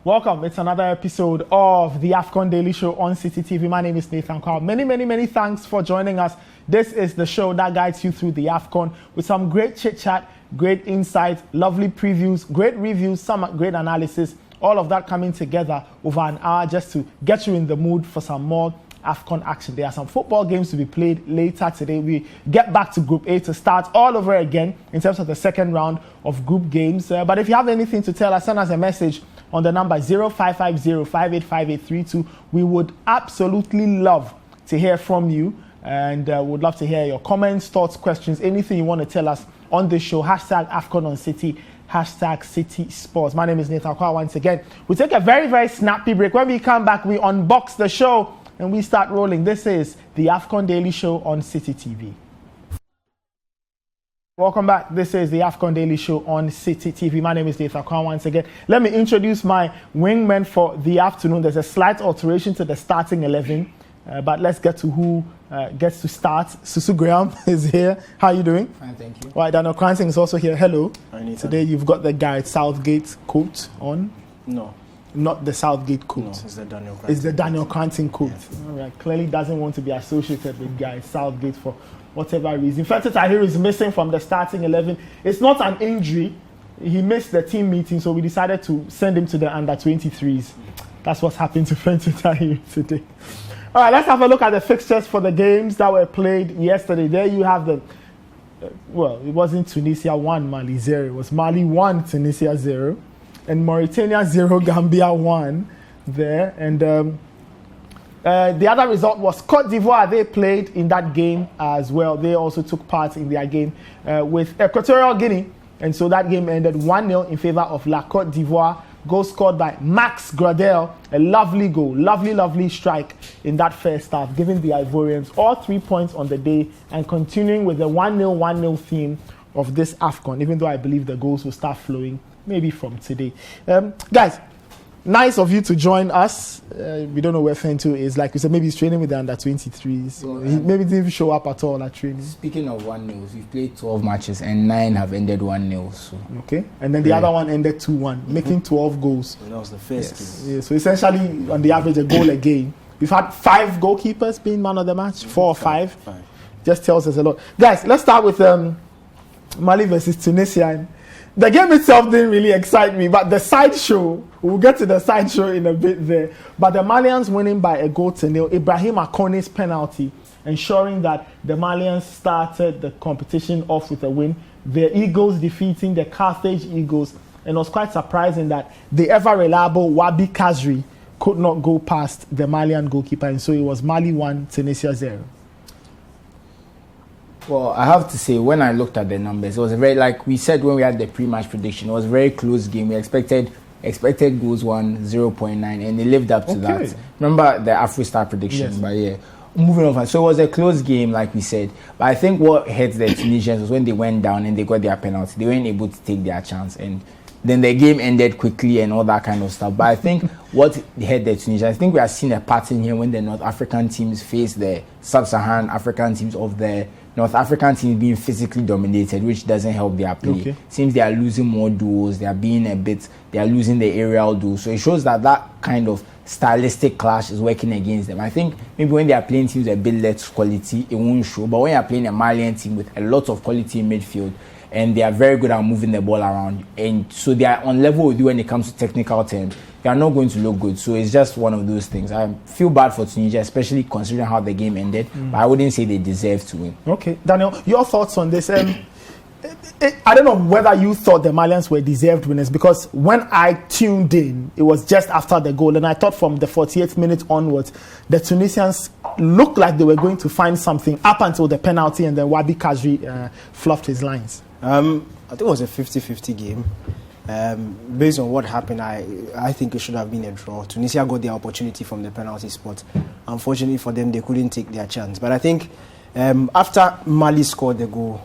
Welcome. It's another episode of the AFCON Daily Show on Citi TV. My name is Nathan Kwao. Many thanks for joining us. This is the show that guides you through the AFCON with some great chit-chat, great insights, lovely previews, great reviews, some great analysis, all of that coming together over an hour just to get you in the mood for some more AFCON action. There are some football games to be played later today. We get back to Group A to start all over again in terms of the second round of group games. But if you have anything to tell us, send us a message on the number 0550-585832. We would absolutely love to hear from you and would love to hear your comments, thoughts, questions, anything you want to tell us on this show. Hashtag AFCON on Citi, hashtag Citi Sports. My name is Nathan Kwao once again. We take a very snappy break. When we come back, we unbox the show and we start rolling. This is the AFCON Daily Show on Citi TV. Welcome back. This is the AFCON Daily Show on Citi TV. My name is Nathan Kwao once again. Let me introduce my wingmen for the afternoon. There's a slight alteration to the starting 11, but let's get to who gets to start. Susu Graham is here. How are you doing? Fine, thank you. Right, Daniel Cranston is also here. Hello. Today you've got the Gareth Southgate coat on. No. Not the Southgate coat. No, it's the Daniel Cranston. It's the Daniel Cranston coat. Yes. All right. Clearly doesn't want to be associated with Gareth Southgate for whatever reason. Feta Tahir is missing from the starting 11. It's not an injury. He missed the team meeting, so we decided to send him to the under-23s. That's what's happened to Feta Tahir today. All right, let's have a look at the fixtures for the games that were played yesterday. There you have the... well, it wasn't Tunisia 1, Mali 0. It was Mali 1, Tunisia 0. And Mauritania 0, Gambia 1 there. And the other result was Côte d'Ivoire. They played in that game as well. They also took part in their game with Equatorial Guinea. And so that game ended 1-0 in favor of La Côte d'Ivoire. Goal scored by Max Gradel. A lovely goal. Lovely strike in that first half, giving the Ivorians all 3 points on the day and continuing with the 1-0 theme of this AFCON, even though I believe the goals will start flowing maybe from today. Guys, nice of you to join us. We don't know where Fento is. Like we said, maybe he's training with the under-23s. Well, he maybe didn't even show up at all at training. Speaking of 1-0, we've played 12 matches and 9 have ended 1-0. So. Okay. And then the other one ended 2-1, making 12 goals. So that was the first game. Yeah, so essentially, on the average, a goal a game. We've had 5 goalkeepers being man of the match, 4 or 5. Just tells us a lot. Guys, let's start with Mali versus Tunisia. The game itself didn't really excite me, but the sideshow, we'll get to the sideshow in a bit there. But the Malians winning by a goal to nil. Ibrahim Akone's penalty, ensuring that the Malians started the competition off with a win. The Eagles defeating the Carthage Eagles. And it was quite surprising that the ever-reliable Wabi Kazri could not go past the Malian goalkeeper. And so it was Mali 1, Tunisia 0. Well, I have to say, when I looked at the numbers, it was a very, like we said when we had the pre-match prediction, it was a very close game. We expected goals 0.9, and they lived up to that. Remember the AfroStar prediction? Yes. But yeah, moving on. So it was a close game, like we said. But I think what hurt the Tunisians was when they went down and they got their penalty. They weren't able to take their chance, and then the game ended quickly and all that kind of stuff. But I think what hurt the Tunisians, I think we have seen a pattern here when the North African teams face the Sub-Saharan African teams of the North African teams being physically dominated, which doesn't help their play. Okay. Seems they are losing more duels, they are losing the aerial duels. So it shows that kind of stylistic clash is working against them. I think maybe when they are playing teams with a bit less quality, it won't show. But when you are playing a Malian team with a lot of quality in midfield, and they are very good at moving the ball around, and so they are on level with you when it comes to technical terms, they are not going to look good. So it's just one of those things. I feel bad for Tunisia, especially considering how the game ended, but I wouldn't say they deserve to win. Okay, Daniel, your thoughts on this? I don't know whether you thought the Malians were deserved winners, because when I tuned in, it was just after the goal, and I thought from the 48th minute onwards, the Tunisians looked like they were going to find something up until the penalty, and then Wabi Kazri fluffed his lines. I think it was a 50-50 game. Based on what happened, I think it should have been a draw. Tunisia got their opportunity from the penalty spot. Unfortunately for them, they couldn't take their chance. But I think after Mali scored the goal,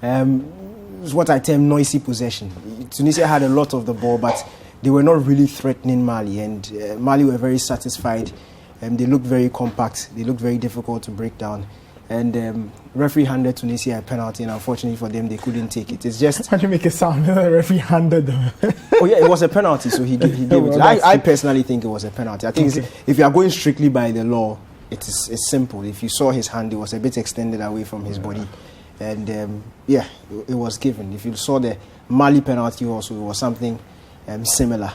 it was what I term noisy possession. Tunisia had a lot of the ball, but they were not really threatening Mali. And Mali were very satisfied. They looked very compact. They looked very difficult to break down. And referee handed Tunisia a penalty, and unfortunately for them, they couldn't take it. It's just... Why do you make it sound? The referee handed them. Oh yeah, it was a penalty, so he gave it. I personally think it was a penalty. I think if you are going strictly by the law, it's simple. If you saw his hand, it was a bit extended away from his body, and it was given. If you saw the Mali penalty also, it was something similar.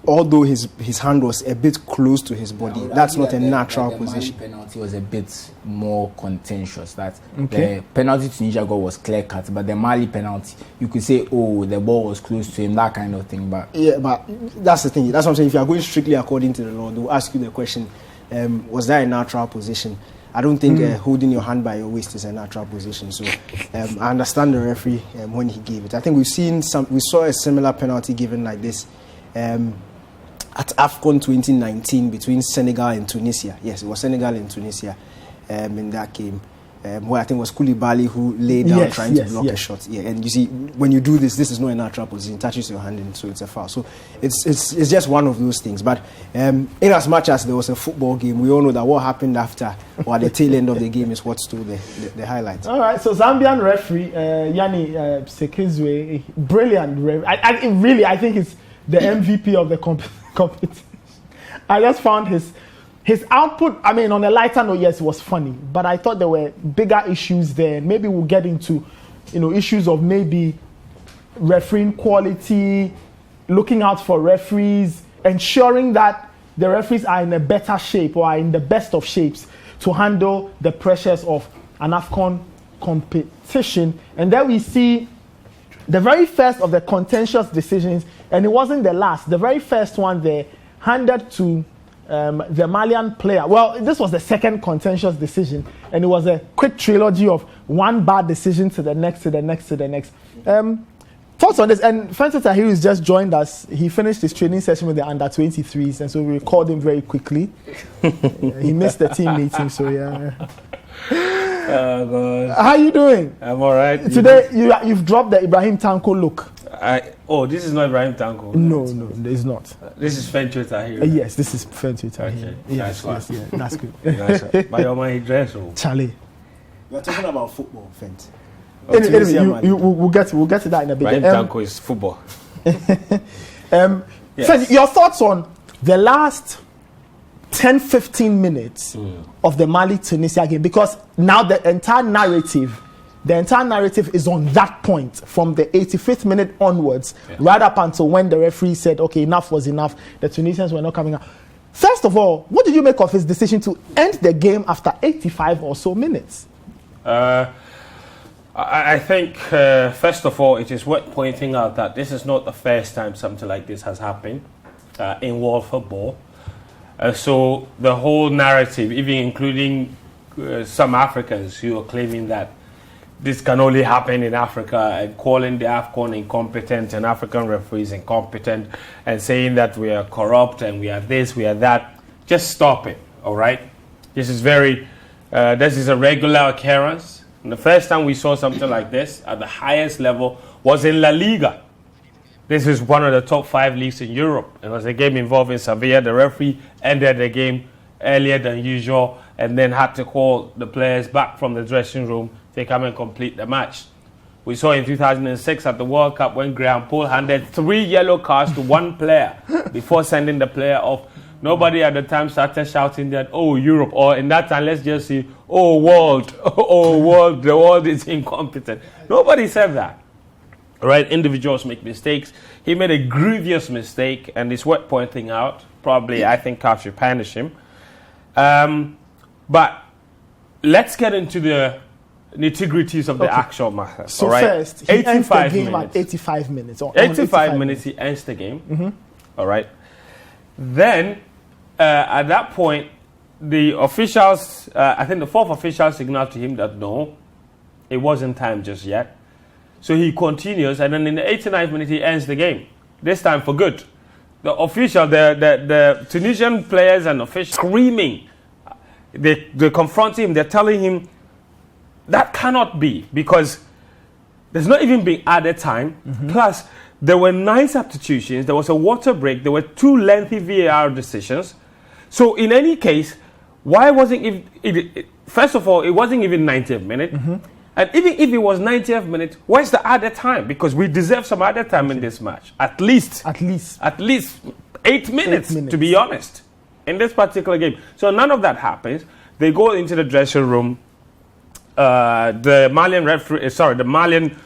Although his hand was a bit close to his body, that's not a natural position. The Mali penalty was a bit more contentious. The penalty Tunisia got was clear cut, but the Mali penalty, you could say, oh, the ball was close to him, that kind of thing. But that's the thing. That's what I'm saying. If you are going strictly according to the law, they'll ask you the question: was that a natural position? I don't think holding your hand by your waist is a natural position. So I understand the referee when he gave it. I think we saw a similar penalty given like this at AFCON 2019 between Senegal and Tunisia. Yes, it was Senegal and Tunisia in that game, where I think it was Koulibaly who lay down trying to block a shot. Yeah, and you see, when you do this is not a natural position. It touches your hand, and so it's a foul. So it's just one of those things. But in as much as there was a football game, we all know that what happened after or at the tail end of the game is what stole the highlights. All right, so Zambian referee Yanni Sekizwe, brilliant referee. I think it's the MVP of the competition. I just found his output, I mean, on a lighter note, yes, it was funny, but I thought there were bigger issues there. Maybe we'll get into, issues of maybe refereeing quality, looking out for referees, ensuring that the referees are in a better shape or are in the best of shapes to handle the pressures of an AFCON competition. And then we see the very first of the contentious decisions, and it wasn't the last. The very first one they handed to the Malian player. Well, this was the second contentious decision, and it was a quick trilogy of one bad decision to the next, to the next, to the next. Thoughts on this? And Fenton Tahiru has just joined us. He finished his training session with the under-23s, and so we called him very quickly. He missed the team meeting, so yeah. Oh, God. How are you doing? I'm all right. Today, you've dropped the Ibrahim Tanko look. This is not Ibrahim Tanko. No, it's not. This is Fenton Tahiru. Yes, this is Fenton Tahiru. Okay. Yes, that's good. Nice. By your mind, dress. Charlie. We're talking about football, Fent. Anyway, we'll get to that in a bit. Ibrahim Tanko is football. Yes. Fent, your thoughts on the last 10-15 minutes of the Mali-Tunisia game, because now the entire narrative is on that point from the 85th minute onwards, right up until when the referee said, okay, enough was enough. The Tunisians were not coming out. First of all, what did you make of his decision to end the game after 85 or so minutes? I think, first of all, it is worth pointing out that this is not the first time something like this has happened in world football. So the whole narrative, even including some Africans who are claiming that this can only happen in Africa and calling the AFCON incompetent and African referees incompetent and saying that we are corrupt and we are this, we are that, just stop it, all right? This is a regular occurrence. And the first time we saw something like this at the highest level was in La Liga. This is one of the top 5 leagues in Europe. It was a game involving Sevilla. The referee ended the game earlier than usual and then had to call the players back from the dressing room to come and complete the match. We saw in 2006 at the World Cup when Graham Poole handed 3 yellow cards to one player before sending the player off. Nobody at the time started shouting that, oh, Europe, or in that time, let's just say, oh, world, the world is incompetent. Nobody said that. Right, individuals make mistakes. He made a grievous mistake, and it's worth pointing out. Probably, I think CAF should punish him. But let's get into the nitty-gritties of the actual matter. So right? first, he ends the game at 85 minutes. 85 minutes, he ends the game. Mm-hmm. All right. Then, at that point, the officials, I think the 4th official signaled to him that no, it wasn't time just yet. So he continues, and then in the 89th minute, he ends the game. This time for good. The official, the Tunisian players and officials screaming. They confront him. They're telling him that cannot be because there's not even been added time. Mm-hmm. Plus, there were 9 substitutions. There was a water break. There were 2 lengthy VAR decisions. So in any case, why wasn't it? First of all, it wasn't even 90th minute. Mm-hmm. And even if it was 90th minute, where's the other time? Because we deserve some other time in this match. At least 8 minutes, to be honest, in this particular game. So none of that happens. They go into the dressing room. The Malian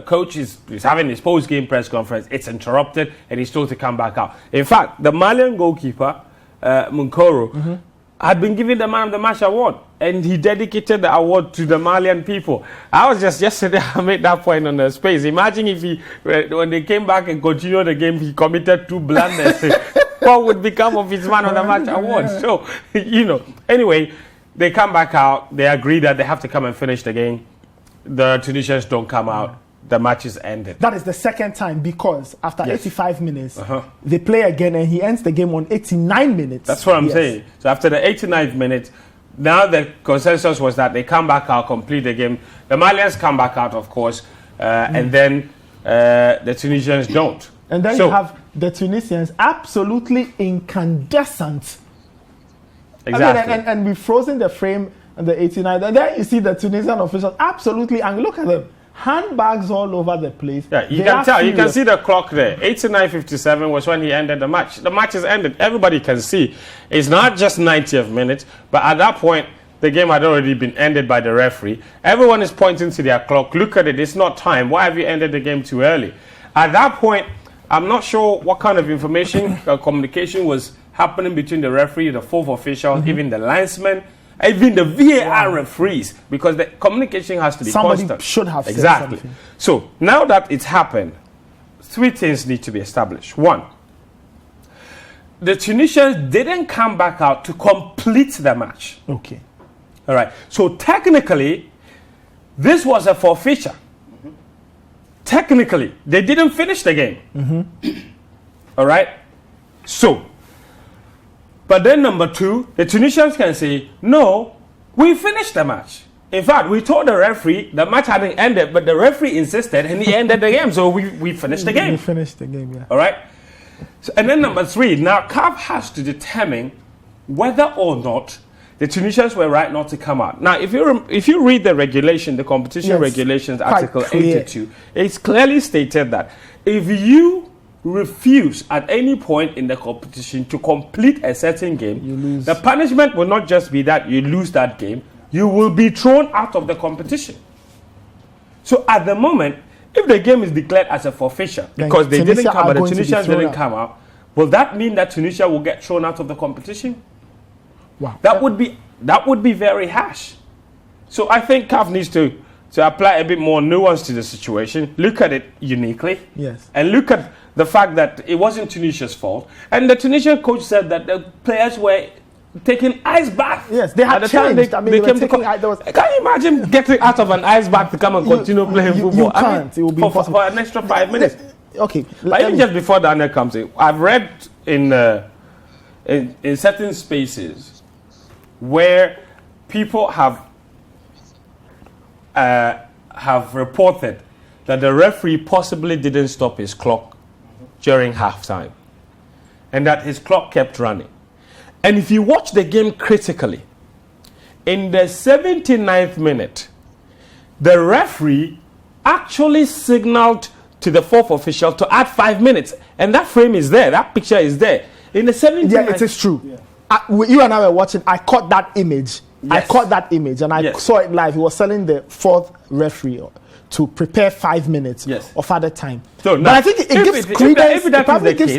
coach is having his post-game press conference. It's interrupted, and he's told to come back out. In fact, the Malian goalkeeper, Munkoro, had been given the Man of the Match award, and he dedicated the award to the Malian people. I was just yesterday, I made that point on the space. Imagine if he, when they came back and continued the game, he committed 2 blunders. What would become of his Man of the Match award? So, anyway, they come back out. They agree that they have to come and finish the game. The Tunisians don't come out. The match is ended. That is the second time, because after 85 minutes, they play again, and he ends the game on 89 minutes. That's what I'm saying. So after the 89th minute, now the consensus was that they come back out, complete the game. The Malians come back out, of course, and then the Tunisians don't. And then you have the Tunisians absolutely incandescent. Exactly. I mean, and we've frozen the frame on the 89th. And then you see the Tunisian officials absolutely angry. Look at them. Handbags all over the place. Yeah, you can tell. You can see the clock there. 89:57 was when he ended the match. The match is ended. Everybody can see. It's not just 90th minute, but at that point, the game had already been ended by the referee. Everyone is pointing to their clock. Look at it. It's not time. Why have you ended the game too early? At that point, I'm not sure what kind of information or communication was happening between the referee, the fourth official, even the linesmen, even the VAR referees, because the communication has to be constant. Somebody should have said something. So now that it's happened, 3 things need to be established. 1, the Tunisians didn't come back out to complete the match. Okay. All right. So technically, this was a forfeiture. Technically, they didn't finish the game. All right. So, but then number 2, the Tunisians can say, no, we finished the match. In fact, we told the referee the match hadn't ended, but the referee insisted and he ended the game. So we finished the game. We finished the game, yeah. All right. So, and then number 3, now CAF has to determine whether or not the Tunisians were right not to come out. Now, if you read the regulation, the competition regulations, Article 82, it's clearly stated that if you refuse at any point in the competition to complete a certain game, you lose. The punishment will not just be that you lose that game, you will be thrown out of the competition. So at the moment, if the game is declared as a forfeiture because they didn't come out, the Tunisians didn't come out, will that mean that Tunisia will get thrown out of the competition? Wow. That would be very harsh. So I think CAF needs to apply a bit more nuance to the situation, look at it uniquely, and look at the fact that it wasn't Tunisia's fault. And the Tunisian coach said that the players were taking ice bath. Yes, they had changed. I mean, they came can you imagine getting out of an ice bath to come and continue playing football? You can't. It will be impossible. For an extra 5 minutes. Okay. But even just before Daniel comes in, I've read in certain spaces where people have reported that the referee possibly didn't stop his clock during halftime and that his clock kept running. And if you watch the game critically, in the 79th minute, the referee actually signaled to the fourth official to add 5 minutes. And that frame is there. That picture is there. In the 79th... Yeah, it is true. Yeah. You and I were watching. I caught that image. Yes. I caught that image and I saw it live. He was telling the fourth referee to prepare 5 minutes of other time. So but I think it gives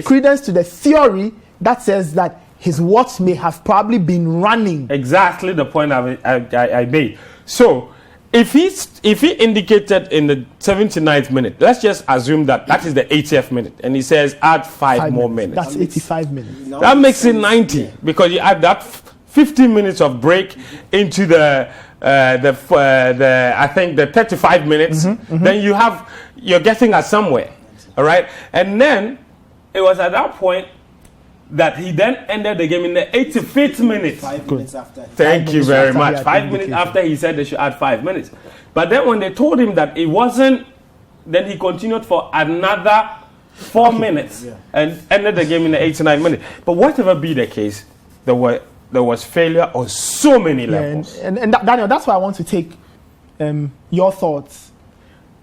credence to the theory that says that his watch may have probably been running. Exactly the point I made. So if he indicated in the 79th minute, let's just assume that is the 80th minute, and he says add 5 more minutes. That's 85 minutes. That makes it 90 because you add that 15 minutes of break into the I think the 35 minutes. Then you're getting us somewhere, all right? And then it was at that point that he then ended the game in the 85th minute. 5 minutes after. Thank you very much. 5 minutes after he said they should add 5 minutes. But then when they told him that it wasn't, then he continued for another 4 minutes and ended the game in the 89th minute. But whatever be the case, there was failure on so many levels. And Daniel, that's why I want to take your thoughts.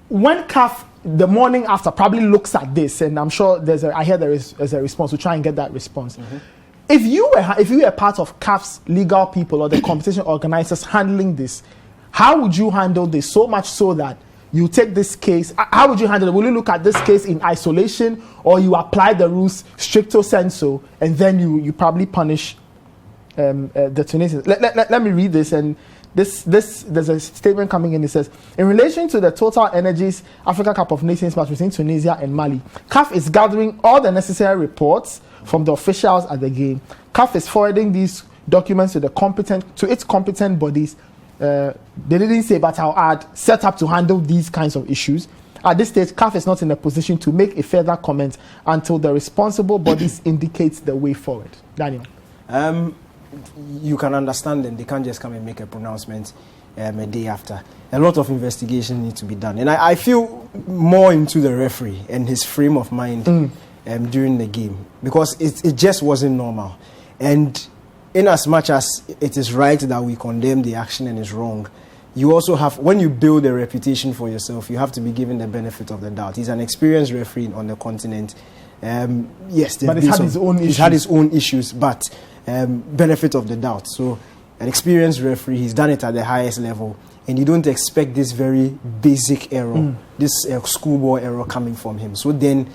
When CAF, the morning after, probably looks at this, and I'm sure there's a response. We'll try and get that response. Mm-hmm. If you were part of CAF's legal people or the competition organizers handling this, how would you handle this? So much so that you take this case. How would you handle it? Will you look at this case in isolation, or you apply the rules stricto sensu, and then you probably punish the Tunisians? Let me read this. And this there's a statement coming in. It says, in relation to the Total Energies Africa Cup of Nations match between Tunisia and Mali, CAF is gathering all the necessary reports from the officials at the game. CAF is forwarding these documents to its competent bodies. They didn't say, but I'll add, set up to handle these kinds of issues. At this stage, CAF is not in a position to make a further comment until the responsible bodies indicate the way forward. Daniel. You can understand them. They can't just come and make a pronouncement a day after. A lot of investigation needs to be done. And I feel more into the referee and his frame of mind during the game, because it just wasn't normal. And in as much as it is right that we condemn the action and it's wrong, you also have, when you build a reputation for yourself, you have to be given the benefit of the doubt. He's an experienced referee on the continent. Yes, but he's had his own issues, but benefit of the doubt. So an experienced referee, he's done it at the highest level, and you don't expect this very basic error, this schoolboy error coming from him. So then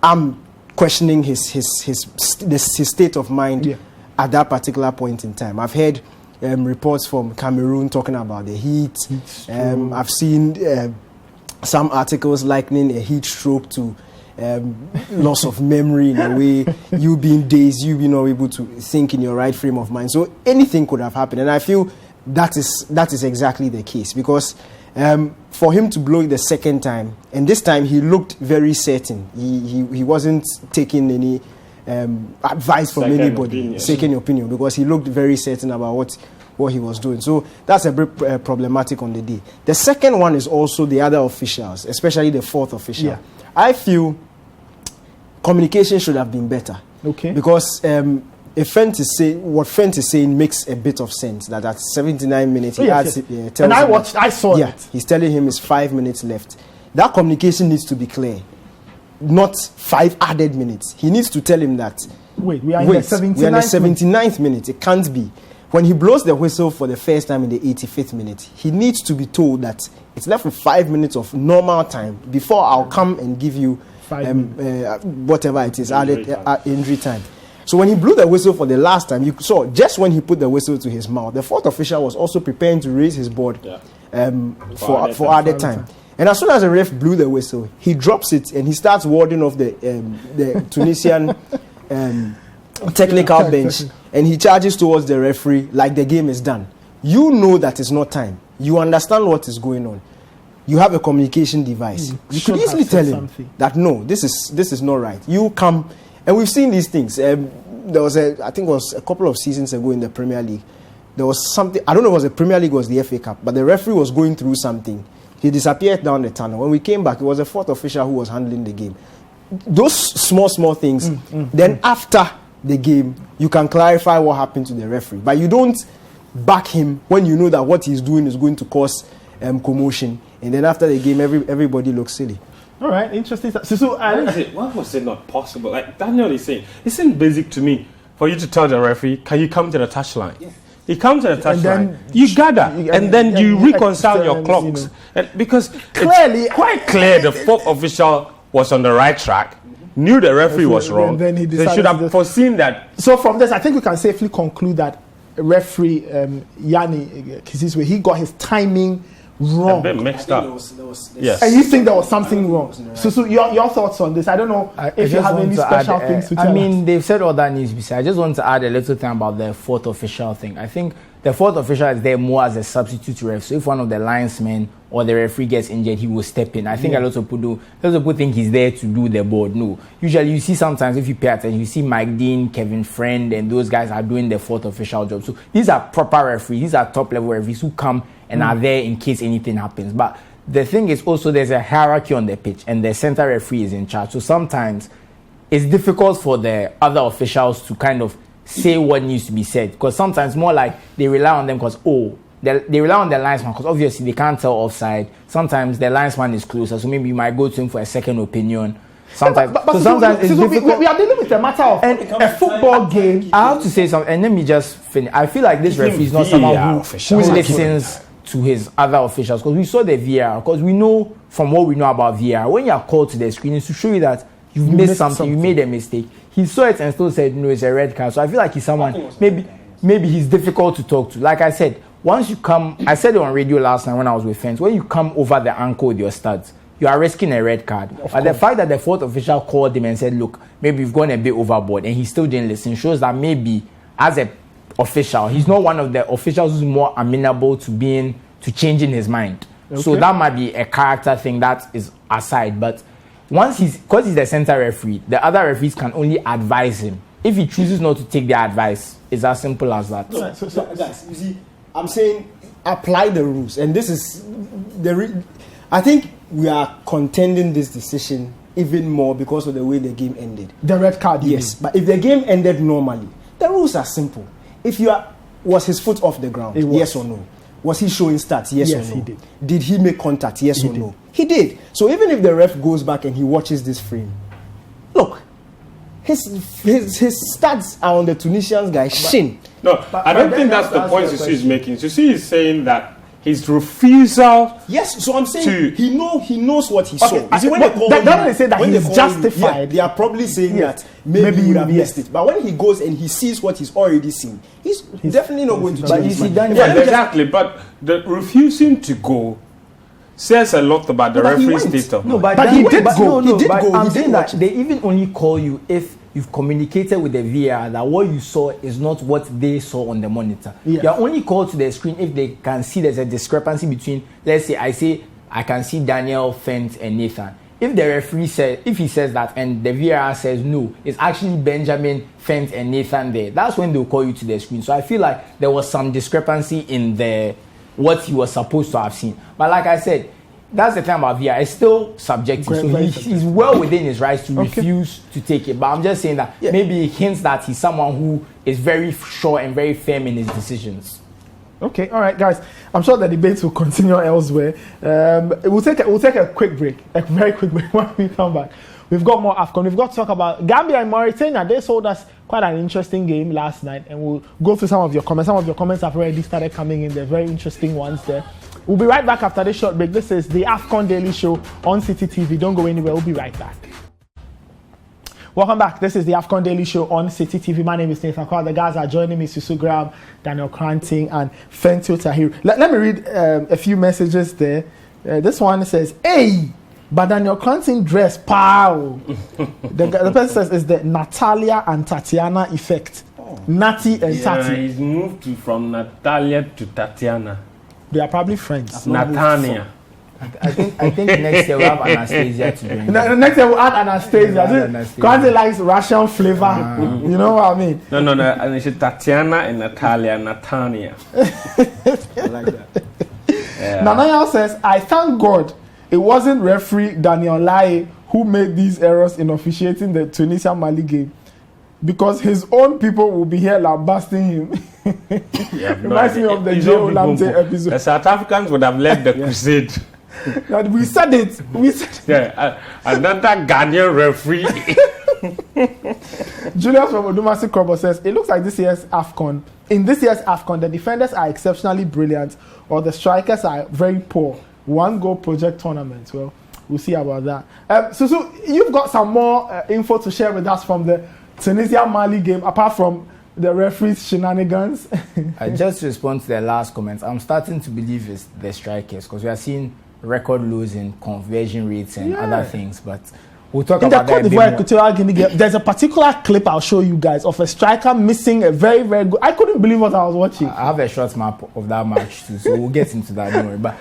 I'm questioning his state of mind at that particular point in time. I've heard reports from Cameroon talking about the heat. I've seen some articles likening a heat stroke to loss of memory in a way, you being dazed, you being not able to think in your right frame of mind. So anything could have happened, and I feel that is exactly the case, because for him to blow it the second time, and this time he looked very certain. He wasn't taking any advice from anybody, second opinion, because he looked very certain about what he was doing. So that's a bit problematic on the day. The second one is also the other officials, especially the fourth official. Yeah. I feel communication should have been better. Okay. Because what Fent is saying makes a bit of sense. That at 79 minutes, and I saw it. He's telling him it's 5 minutes left. That communication needs to be clear. Not 5 added minutes. He needs to tell him that. We are in the 79th minute. It can't be. When he blows the whistle for the first time in the 85th minute, he needs to be told that it's left with 5 minutes of normal time before I'll come and give you whatever it is, injury time. So when he blew the whistle for the last time, you saw just when he put the whistle to his mouth, the fourth official was also preparing to raise his board for added time. And as soon as the ref blew the whistle, he drops it and he starts warding off the Tunisian technical bench, and he charges towards the referee like the game is done. You know that it's not time. You understand what is going on. You have a communication device. You could easily tell him that no, this is not right. You come, and we've seen these things. There was I think it was a couple of seasons ago in the Premier League. There was something, I don't know if it was the Premier League or the FA Cup, but the referee was going through something. He disappeared down the tunnel. When we came back, it was a fourth official who was handling the game. Those small things. Then after the game, you can clarify what happened to the referee, but you don't back him when you know that what he's doing is going to cause commotion, and then after the game, everybody looks silly. All right, interesting. Why was it not possible? Like Daniel is saying, it seems basic to me for you to tell the referee, can you come to the touchline? Yeah. He comes to the touchline, you gather, and then you reconcile your clocks. And because clearly, it's quite clear the fourth official was on the right track, knew the referee was wrong, they should have foreseen that. So from this, I think we can safely conclude that referee Yanni Kisiswe, he got his timing wrong. A bit mixed up. Yes. And you think there was something wrong. So your thoughts on this? I don't know if you have any special things to tell us. I mean, they've said all that needs to be said. I just want to add a little thing about the fourth official thing. I think the fourth official is there more as a substitute ref. So if one of the linesmen or the referee gets injured, he will step in. I think a lot of people think he's there to do the board. No. Usually you see sometimes, if you pay attention, you see Mike Dean, Kevin Friend, and those guys are doing the fourth official job. So these are proper referees. These are top level referees who come and are there in case anything happens. But the thing is also there's a hierarchy on the pitch, and the center referee is in charge. So sometimes it's difficult for the other officials to kind of say what needs to be said, because sometimes more like they rely on them because, they rely on the linesman because obviously they can't tell offside. Sometimes the linesman is closer, so maybe you might go to him for a second opinion. Sometimes, sometimes it's difficult. We are dealing with a matter of a football game. I have to say something, and let me just finish. I feel like this referee is not someone who listens to his other officials, because we saw the VAR. Because we know from what we know about VAR, when you are called to the screen, it's to show you that you missed something, you made a mistake. He saw it and still said no, it's a red card. So I feel like he's someone maybe he's difficult to talk to. Like I said, once you come, I said it on radio last night when I was with friends, when you come over the ankle with your studs, you are risking a red card. But the fact that the fourth official called him and said, look, maybe you've gone a bit overboard, and he still didn't listen, shows that maybe as a official, he's not one of the officials who's more amenable to changing his mind. Okay. So that might be a character thing that is aside. But because he's the center referee, the other referees can only advise him. If he chooses not to take their advice, it's as simple as that. No, so guys, you see, I'm saying apply the rules, and this is I think we are contending this decision even more because of the way the game ended. The red card, yes. But if the game ended normally, the rules are simple. If was his foot off the ground? Yes or no? Was he showing stats? Yes or no? He did. Did he make contact? Yes or no? He did. So even if the ref goes back and he watches this frame, look, his stats are on the Tunisian guy's shin. No, I don't think that's the point Susi is making. Susi is saying that his refusal. Yes, so I'm saying he knows what he saw. You see, when they say that he's justified, they are probably saying that maybe he would have missed it. But when he goes and he sees what he's already seen, he's definitely not going to change. But you see, exactly. But the refusing to go says a lot about the referee's state of mind. But he did go. I'm saying that they even only call you if you've communicated with the VAR that what you saw is not what they saw on the monitor. Yes. You are only called to the screen if they can see there's a discrepancy between, let's say I can see Daniel, Fent, and Nathan. If the referee says that and the VAR says no, it's actually Benjamin, Fent, and Nathan there, that's when they'll call you to the screen. So I feel like there was some discrepancy in what he was supposed to have seen. But like I said, that's the thing about VR. It's still subjective. So he's well within his rights to refuse to take it. But I'm just saying that maybe it hints that he's someone who is very sure and very firm in his decisions. Okay, all right, guys. I'm sure the debates will continue elsewhere. We'll take a quick break, a very quick break. When we come back, we've got more AFCON. We've got to talk about Gambia and Mauritania. They sold us quite an interesting game last night, and we'll go through some of your comments. Some of your comments have already started coming in. They're very interesting ones there. We'll be right back after this short break. This is the AFCON Daily Show on Citi TV. Don't go anywhere. We'll be right back. Welcome back. This is the AFCON Daily Show on Citi TV. My name is Nathan Kwar. The guys are joining me, Susu Graham, Daniel Cranting, and Fentio Tahir. Let me read a few messages there. This one says, hey, but Daniel Cranting dress, pow. the person says, it's the Natalia and Tatiana effect. Natty and Tati. He's moved from Natalia to Tatiana. They are probably friends. Natania. I think next year we'll have Anastasia to bring. Next year we'll add Anastasia. Because likes Russian flavor. You know what I mean? No. And it's Tatiana and Natalia. Natania. I like that. Yeah. Nanaya says, I thank God it wasn't referee Daniel Lai who made these errors in officiating the Tunisia-Mali game. Because his own people will be here lambasting him. Reminds me of the Joe Lamte episode. The South Africans would have led the crusade. We said it. Yeah, another Ghanaian referee. Julius from Odumasi Krobo says, it looks like this year's AFCON. In this year's AFCON, the defenders are exceptionally brilliant, or the strikers are very poor. One goal project tournament. Well, we'll see about that. So you've got some more info to share with us from the Tunisia-Mali game, apart from the referee's shenanigans. Just to respond to the last comments, I'm starting to believe it's the strikers, because we are seeing record lows in conversion rates and other things, but we'll talk about that. In the Cote d'Ivoire Equatorial Guinea game, there's a particular clip I'll show you guys of a striker missing a very, very good. I couldn't believe what I was watching. I have a short map of that match too, so we'll get into that. Don't worry. But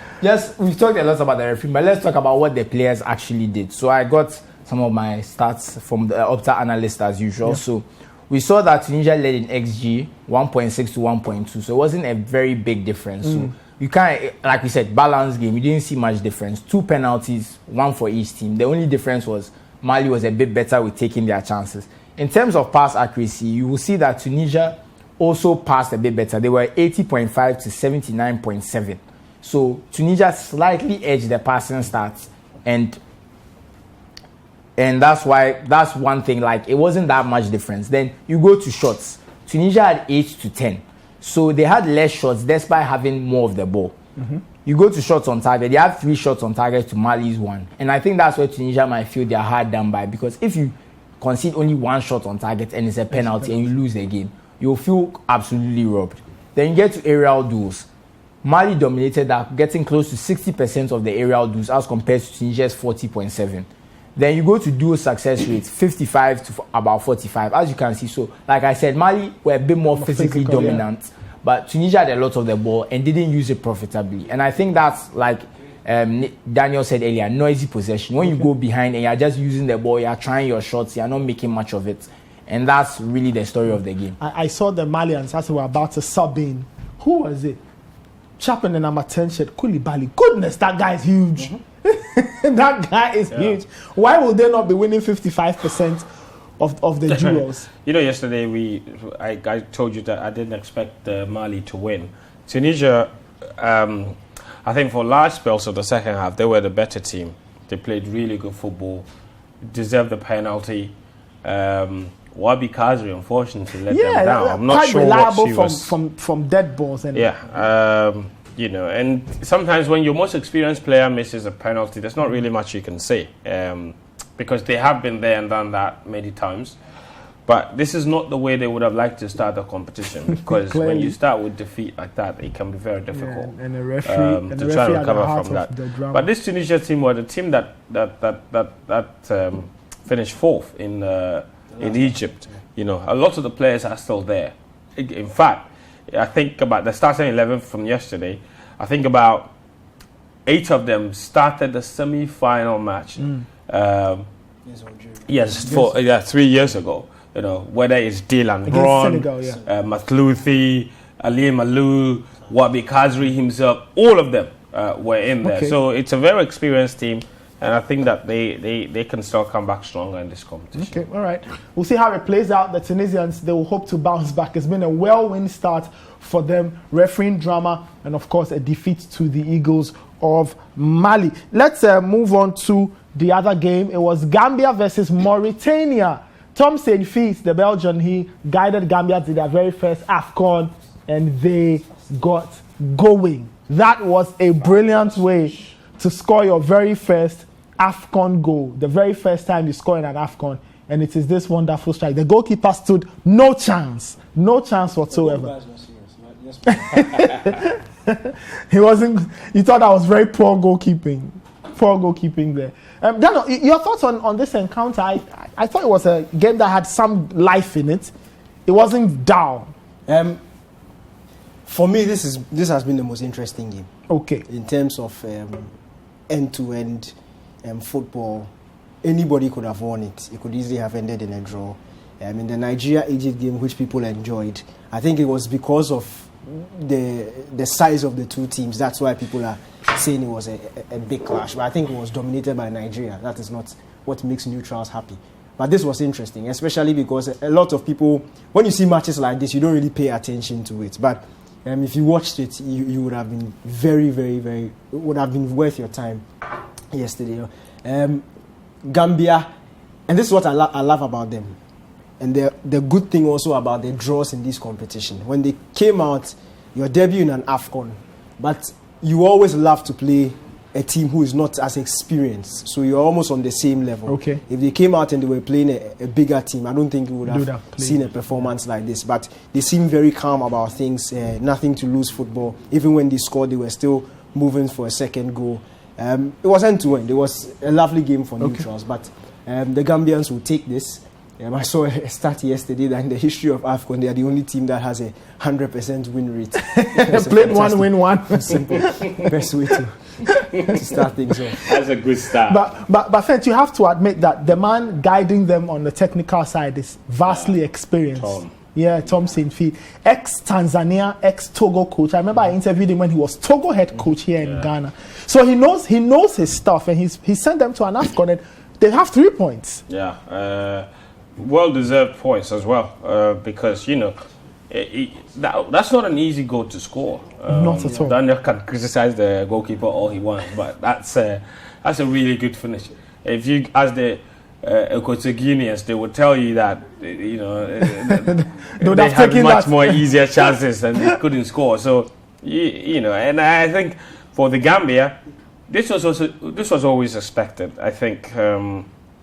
we've talked a lot about the referee, but let's talk about what the players actually did. So I got some of my stats from the Opta analyst as usual. Yeah. So we saw that Tunisia led in XG 1.6 to 1.2, so it wasn't a very big difference. So you can't, like we said, balanced game. You didn't see much difference. 2 penalties, 1 for each team. The only difference was Mali was a bit better with taking their chances. In terms of pass accuracy, you will see that Tunisia also passed a bit better. They were 80.5 to 79.7. So Tunisia slightly edged the passing stats, and that's one thing. Like, it wasn't that much difference. Then you go to shots. Tunisia had 8 to 10, so they had less shots despite having more of the ball. You go to shots on target. They have 3 shots on target to Mali's 1, and I think that's where Tunisia might feel they're hard done by, because if you concede only 1 shot on target and it's a penalty and you lose the game, you'll feel absolutely robbed. Then you get to aerial duels. Mali dominated that, getting close to 60% of the aerial duels as compared to Tunisia's 40.7. Then you go to dual success rates, 55 to about 45, as you can see. So, like I said, Mali were a bit more physically dominant, but Tunisia had a lot of the ball and didn't use it profitably. And I think that's, like Daniel said earlier, noisy possession. When you go behind and you're just using the ball, you're trying your shots, you're not making much of it. And that's really the story of the game. I saw the Malians as they were about to sub in. Who was it? Chapping the number 10 shirt, Koulibaly. Goodness, that guy is huge. That guy is huge. Why would they not be winning 55% of the duels? Yesterday I told you that I didn't expect Mali to win. Tunisia, I think for large spells of the second half, they were the better team. They played really good football, deserved the penalty. Wabi Kazri, unfortunately, let them down. I'm not sure what she was. From dead balls. And and sometimes when your most experienced player misses a penalty, there's not really much you can say, because they have been there and done that many times. But this is not the way they would have liked to start the competition, because when you start with defeat like that, it can be very difficult and the referee, to try to recover from that. But this Tunisia team were the team that finished 4th in Egypt. A lot of the players are still there. In fact, I think about the starting 11 from yesterday, I think about 8 of them started the semi-final match. 3 years ago. Whether it's Dylan Braun, Mathlouthi, Ali Malou, Wabi Kazri himself, all of them were in there. So it's a very experienced team. And I think that they can still come back stronger in this competition. Okay, all right. We'll see how it plays out. The Tunisians, they will hope to bounce back. It's been a whirlwind start for them. Refereeing drama and, of course, a defeat to the Eagles of Mali. Let's move on to the other game. It was Gambia versus Mauritania. Tom Saintfiet, the Belgian, he guided Gambia to their very first AFCON, and they got going. That was a brilliant way to score your very first AFCON goal, the very first time you score in an AFCON, and it is this wonderful strike. The goalkeeper stood no chance whatsoever. He thought that was very poor goalkeeping there. Daniel, your thoughts on this encounter? I thought it was a game that had some life in it. It wasn't down. For me, this has been the most interesting game. Okay. In terms of end-to-end football, anybody could have won it. It could easily have ended in a draw. In the Nigeria-Egypt game, which people enjoyed, I think it was because of the size of the two teams. That's why people are saying it was a big clash. But I think it was dominated by Nigeria. That is not what makes neutrals happy. But this was interesting, especially because a lot of people, when you see matches like this, you don't really pay attention to it. But if you watched it, you would have been very, very, very, it would have been worth your time yesterday. Gambia, and this is what I love about them. And the good thing also about the draws in this competition. When they came out, your debut in an AFCON, but you always love to play a team who is not as experienced. So you're almost on the same level. Okay. If they came out and they were playing a bigger team, I don't think you would have seen a performance like this. But they seem very calm about things, nothing to lose football. Even when they scored, they were still moving for a second goal. It was end-to-end. It was a lovely game for neutrals. But the Gambians will take this. I saw a stat yesterday that in the history of AFCON, they are the only team that has a 100% win rate. Played one, win one. Simple. Best way to start things off. That's a good start. But Fent, you have to admit that the man guiding them on the technical side is vastly experienced. Tom Saintfiet, ex-Tanzania, ex-Togo coach. I remember I interviewed him when he was Togo head coach here in Ghana. So he knows his stuff, and he sent them to an AFCON, and they have 3 points. Well-deserved points as well, because, that's not an easy goal to score. Not at all. Daniel can criticize the goalkeeper all he wants, but that's a really good finish. If you ask the Eq Guineans, they will tell you that they had much more easier chances and they couldn't score. So and I think for the Gambia, this was always expected. I think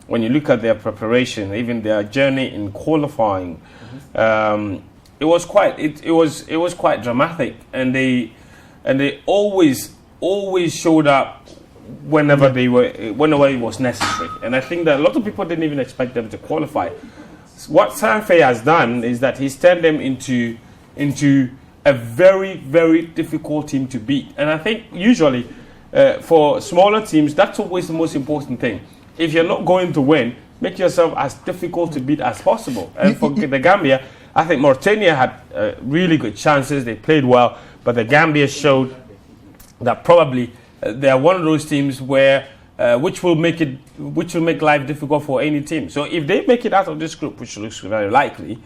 when you look at their preparation, even their journey in qualifying, it was quite dramatic, and they always showed up whenever it was necessary. And I think that a lot of people didn't even expect them to qualify. What Sanfei has done is that he's turned them into a very, very difficult team to beat. And I think usually for smaller teams, that's always the most important thing. If you're not going to win, make yourself as difficult to beat as possible. And for the Gambia, I think Mauritania had really good chances. They played well, but the Gambia showed that probably they are one of those teams where which will make life difficult for any team. So if they make it out of this group, which looks very likely,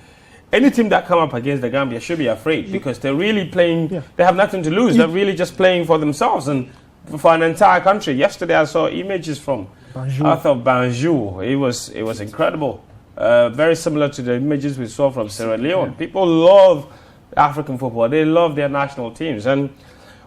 any team that come up against the Gambia should be afraid, because they're really playing. Yeah. They have nothing to lose. They're really just playing for themselves and for an entire country. Yesterday, I saw images from out of Banjul. It was incredible. Very similar to the images we saw from Sierra Leone. Yeah. People love African football. They love their national teams. And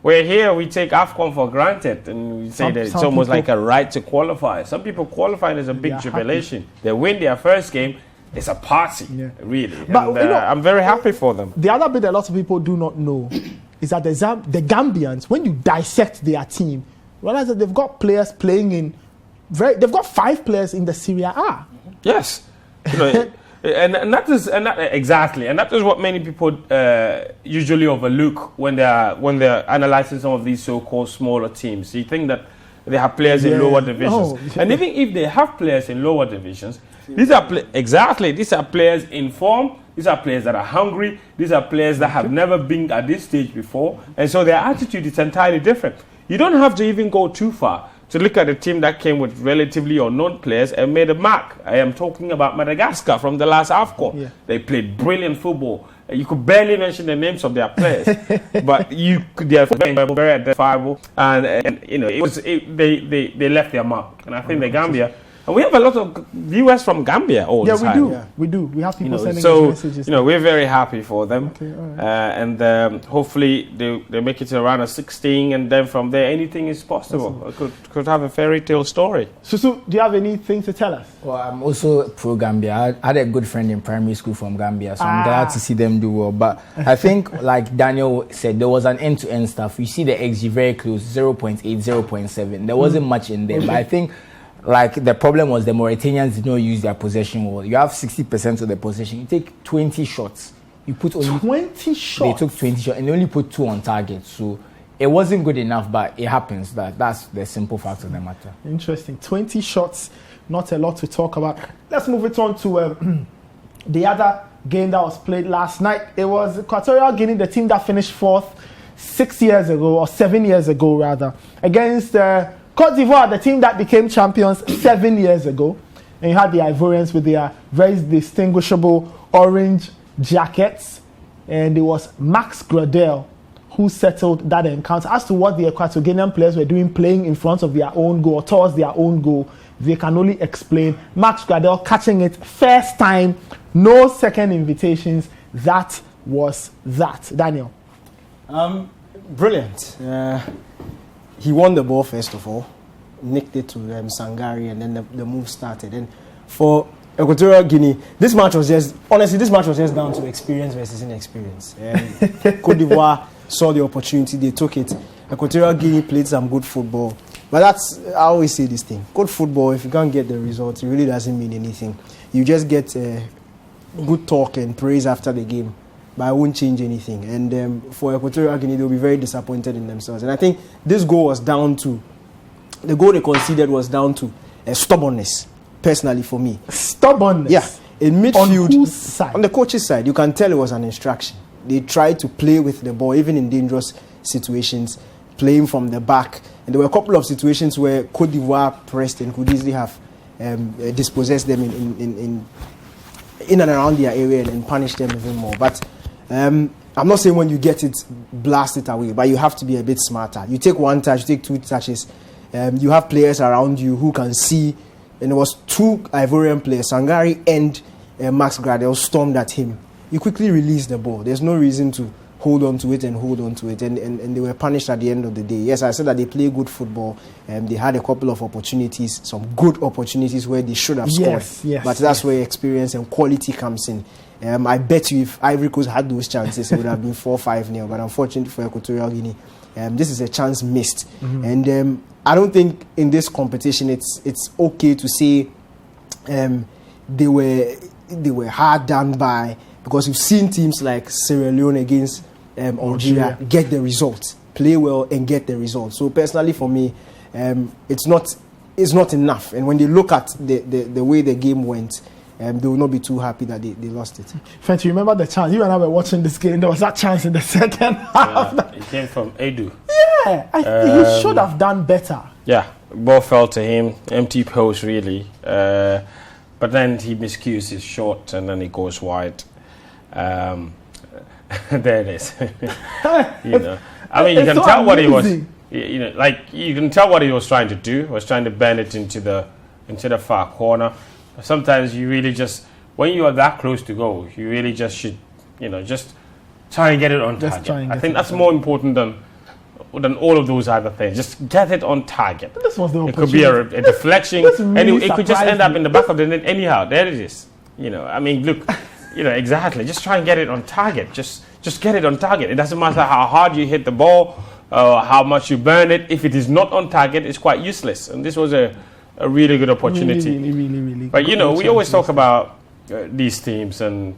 we're here, we take AFCON for granted, and we say that it's almost like a right to qualify. Some people qualifying is a big jubilation. Happy. They win their first game, it's a party, really. But, and, I'm very happy for them. The other bit that a lot of people do not know is that the Gambians, when you dissect their team, realize that they've got players playing in they've got 5 players in the Serie A. Yes. And that is what many people usually overlook when they're analyzing some of these so-called smaller teams. You think that they have players in lower divisions, and even if they have players in lower divisions, these are players in form. These are players that are hungry. These are players that have never been at this stage before, and so their attitude is entirely different. You don't have to even go too far to look at a team that came with relatively unknown players and made a mark. I am talking about Madagascar from the last AFCON. Yeah. They played brilliant football. You could barely mention the names of their players, but they are very identifiable, and they left their mark. And I think the Gambia. And we have a lot of viewers from Gambia all the time. We do. We have people sending us messages. We're very happy for them. Okay, right. And hopefully they make it to around 16, and then from there anything is possible. Could have a fairy tale story. Susu, do you have anything to tell us? Well, I'm also pro-Gambia. I had a good friend in primary school from Gambia, so I'm glad to see them do well. But I think, like Daniel said, there was an end-to-end stuff. You see the XG very close, 0.8, 0.7. There wasn't much in there, but I think the problem was the Mauritanians did not use their possession well. You have 60% of the possession. You take 20 shots. You put only 20 shots. They took 20 shots and they only put 2 on target. So it wasn't good enough, but it happens. That's the simple fact of the matter. Interesting. 20 shots, not a lot to talk about. Let's move it on to the other game that was played last night. It was Equatorial Guinea, the team that finished 4th 7 years ago rather, against Côte d'Ivoire, the team that became champions 7 years ago. And you had the Ivorians with their very distinguishable orange jackets. And it was Max Gradel who settled that encounter. As to what the Equatorial players were doing, playing in front of their own goal, towards their own goal, they can only explain. Max Gradel catching it first time, no second invitations. That was that. Daniel. Brilliant. He won the ball first of all, nicked it to Sangari, and then the move started. And for Equatorial Guinea, this match was just down to experience versus inexperience. Côte d'Ivoire saw the opportunity, they took it. Equatorial Guinea played some good football, but I always say this thing: good football, if you can't get the results, it really doesn't mean anything. You just get good talk and praise after the game, but I won't change anything. And for Equatorial Guinea, they'll be very disappointed in themselves. And I think this goal was down to, the goal they conceded was down to stubbornness, personally for me. Stubbornness? Yeah. In midfield, on whose side? On the coach's side, you can tell it was an instruction. They tried to play with the ball, even in dangerous situations, playing from the back. And there were a couple of situations where Côte d'Ivoire pressed and could easily have dispossessed them in and around their area and punished them even more. But I'm not saying when you get it, blast it away, but you have to be a bit smarter. You take one touch, you take two touches. You have players around you who can see. And it was two Ivorian players, Sangare and Max Gradel, stormed at him. You quickly release the ball. There's no reason to hold on to it. And they were punished at the end of the day. Yes, I said that they play good football. They had a couple of opportunities, some good opportunities where they should have scored. But that's where experience and quality comes in. I bet you if Ivory Coast had those chances, it would have been 4-5-0. But unfortunately for Equatorial Guinea, this is a chance missed. And I don't think in this competition it's okay to say they were hard done by, because you've seen teams like Sierra Leone against Algeria get the results, play well and get the results. So personally for me, it's not enough. And when they look at the way the game went, they will not be too happy that they lost it. French, you remember the chance? You and I were watching this game. There was that chance in the second half. It came from Edu. Yeah, he should have done better. Yeah, ball fell to him, empty post really. But then he miscues his shot and then he goes wide. There it is. You know, I mean, you can tell what he was. You know, like you can tell what he was trying to do. He was trying to bend it into the far corner. Sometimes you really just, when you are that close to goal, you really just should, just try and get it on target. I think that's more important than all of those other things. Just get it on target. This was the it could be a deflection, really it could just end up in the back of the net anyhow. There it is. I mean, look, exactly. Just try and get it on target. Just get it on target. It doesn't matter how hard you hit the ball, how much you burn it. If it is not on target, it's quite useless. And this was a really good opportunity. Really. But we always talk about these teams, and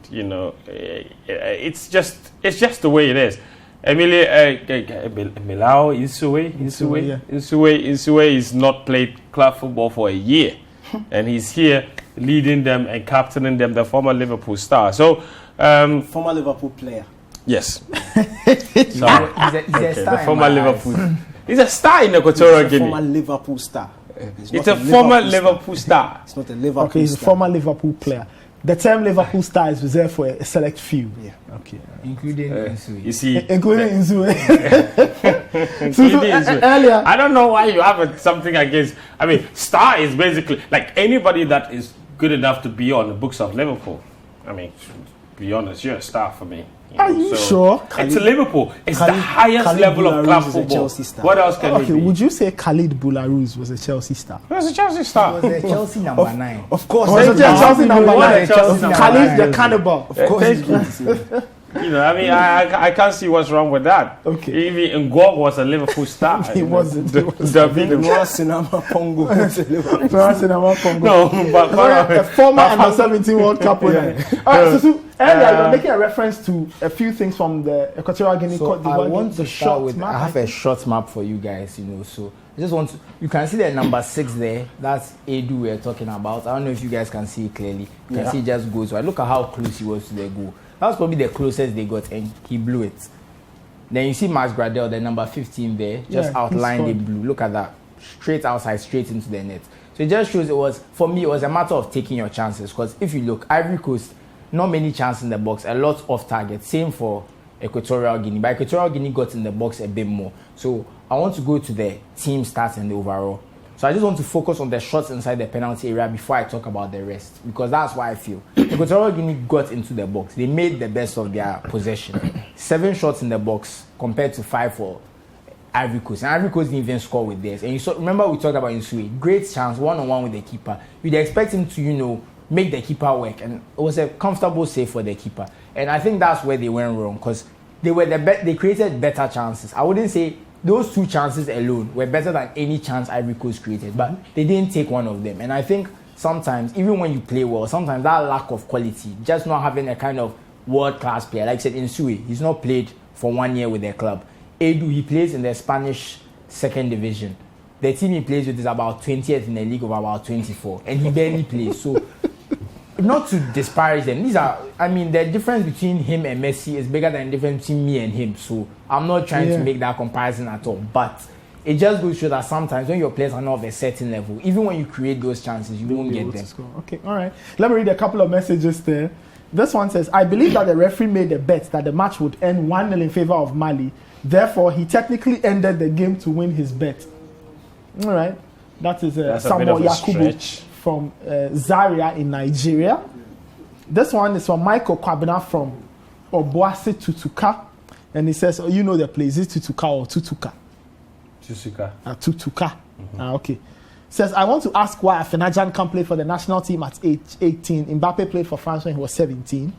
it's just the way it is. Milao Insue is not played club football for a year, and he's here leading them and captaining them, the former Liverpool star. So former Liverpool player. Yes. He's a star. The former Liverpool. He's a star in Equatorial Guinea. Former Liverpool star. It's a former Liverpool star. It's not a Liverpool star. Okay, he's a former Liverpool player. The term Liverpool star is reserved for a select few. Yeah. Okay. Including Insue. You see. Including Insue. Earlier. I don't know why you have something against. I mean, star is basically like anybody that is good enough to be on the books of Liverpool. I mean, to be honest, you're a star for me. Are you sure? It's Liverpool. It's the highest level of club football. What else can it be? Would you say Khalid Boularus was a Chelsea star? He was a Chelsea star. He was a Chelsea number 9. Of course. Was a Chelsea number 9. Khalid the cannibal. Of course. I mean, I can't see what's wrong with that. Okay. Even Ngog was a Liverpool star. He wasn't. No, but a former under-17 World Cup winner. All right, so earlier you were making a reference to a few things from the Equatorial Guinea. So I want to start with. I have a short map for you guys. So I just want to. You can see the number 6 there. That's Edu we're talking about. I don't know if you guys can see it clearly. You can see it just goes. So look at how close he was to the goal. That was probably the closest they got, and he blew it. Then you see Max Gradel, the number 15 there, just outlined the blue. Look at that. Straight outside, straight into the net. So it just shows for me, it was a matter of taking your chances. Because if you look, Ivory Coast, not many chances in the box, a lot off target. Same for Equatorial Guinea. But Equatorial Guinea got in the box a bit more. So I want to go to the team stats and the overall. So I just want to focus on the shots inside the penalty area before I talk about the rest, because that's why I feel Equatorial Guinea got into the box. They made the best of their possession. 7 shots in the box compared to 5 for Ivory Coast. And Ivory Coast didn't even score with theirs. And you saw, remember we talked about Insue, great chance, one-on-one with the keeper. You'd expect him to, make the keeper work, and it was a comfortable save for the keeper. And I think that's where they went wrong, because they created better chances. I wouldn't say those 2 chances alone were better than any chance Ivory Coast created, but they didn't take one of them. And I think sometimes, even when you play well, sometimes that lack of quality, just not having a kind of world-class player, like I said, Insue, he's not played for 1 year with their club. Edu, he plays in the Spanish 2nd division. The team he plays with is about 20th in the league of about 24, and he barely plays. So, not to disparage them, the difference between him and Messi is bigger than the difference between me and him. So I'm not trying to make that comparison at all. But it just goes to show that sometimes when your players are not of a certain level, even when you create those chances, you won't get them. Okay, all right. Let me read a couple of messages there. This one says, I believe that the referee made a bet that the match would end 1-0 in favor of Mali. Therefore, he technically ended the game to win his bet. All right. That is Samuel Yakubu from Zaria in Nigeria. This one is from Michael Kwabena from Obuasi Tutuka. And he says, you know the place. Is it Tutuka or Tutuka? Tutuka. Tutuka. Okay. Says, I want to ask why Afenajan can't play for the national team at age 18. Mbappe played for France when he was 17.